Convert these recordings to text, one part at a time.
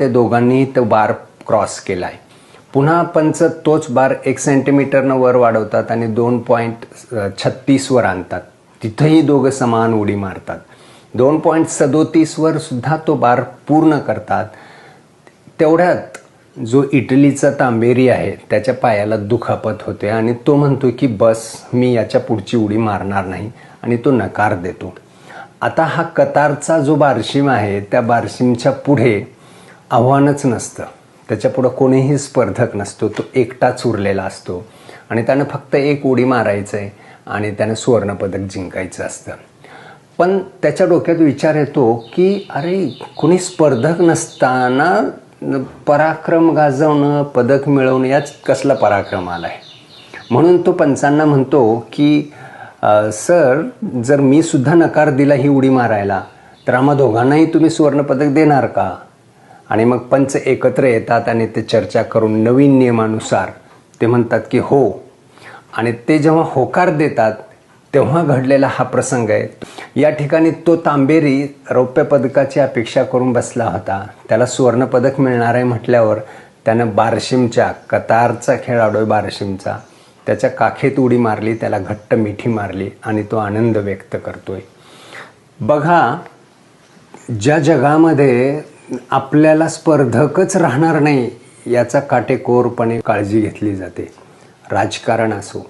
ते दोघांनी तो बार क्रॉस केलाय. पुन्हा पंच तोच बार 1 सेंटीमीटरनं वर वाढवतात आणि 2.36 वर आणतात. तिथंही दोघं समान उडी मारतात. 2.37 वर सुद्धा तो बार पूर्ण करतात. तेवढ्यात जो इटलीचा तांबेरी आहे त्याच्या पायाला दुखापत होते आणि तो म्हणतो की बस, मी याच्या पुढची उडी मारणार नाही आणि तो नकार देतो. आता हा कतारचा जो बारशिम आहे त्या बारशिमच्या पुढे आव्हानच नसतं. त्याच्यापुढं कोणीही स्पर्धक नसतो. तो एकटाच उरलेला असतो आणि त्यानं फक्त एक उडी मारायचं आहे आणि त्यानं सुवर्णपदक जिंकायचं असतं. पण त्याच्या डोक्यात विचार येतो की अरे, कोणी स्पर्धक नसताना पराक्रम गाजवणं, पदक मिळवणं, याच कसला पराक्रम आला आहे. म्हणून तो पंचांना म्हणतो की सर, जर मी सुद्धा नकार दिला ही उडी मारायला तर आम्हा दोघांनाही तुम्ही सुवर्णपदक देणार का? आणि मग पंच एकत्र येतात आणि ते चर्चा करून नवीन नियमानुसार ते म्हणतात की हो. आणि ते जेव्हा होकार देतात तेव्हा घडलेला हा प्रसंग आहे. या ठिकाणी तो तांबेरी रौप्य पदकाची अपेक्षा करून बसला होता. त्याला सुवर्णपदक मिळणार आहे म्हटल्यावर त्यानं बारशिमच्या, कतारचा खेळाडू आहे बारशिमचा, त्याच्या काखेत उडी मारली, त्याला घट्ट मिठी मारली आणि तो आनंद व्यक्त करतोय. बघा, ज्या जगामध्ये आपल्याला स्पर्धकच राहणार नाही याचा काटेकोरपणे काळजी घेतली जाते, राजकारण असो,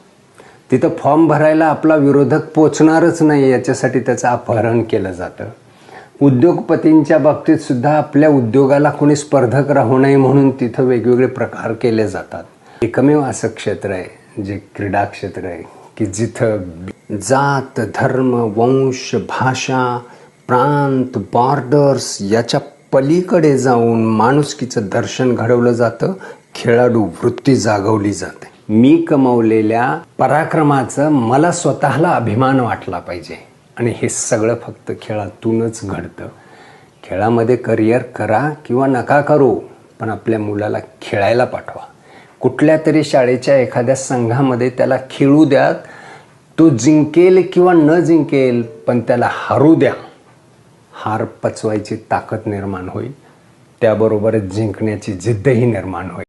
तिथं फॉर्म भरायला आपला विरोधक पोचणारच नाही याच्यासाठी त्याचं अपहरण केलं जातं. उद्योगपतींच्या बाबतीत सुद्धा आपल्या उद्योगाला कोणी स्पर्धक राहू नये म्हणून तिथं वेगवेगळे प्रकार केले जातात. एकमेव असं क्षेत्र आहे जे क्रीडा क्षेत्र आहे की जिथं जात, धर्म, वंश, भाषा, प्रांत, बॉर्डर्स याच्या पलीकडे जाऊन माणुसकीचं दर्शन घडवलं जातं. खेळाडू वृत्ती जागवली जाते. मी कमवलेल्या पराक्रमाचं मला स्वतःला अभिमान वाटला पाहिजे आणि हे सगळं फक्त खेळातूनच घडतं. खेळामध्ये करिअर करा किंवा नका करू, पण आपल्या मुलाला खेळायला पाठवा. कुठल्या तरी शाळेच्या एखाद्या संघामध्ये त्याला खेळू द्या. तो जिंकेल किंवा न जिंकेल, पण त्याला हरू द्या. हार पचवायची ताकद निर्माण होईल, त्याबरोबरच जिंकण्याची जिद्दही निर्माण होईल.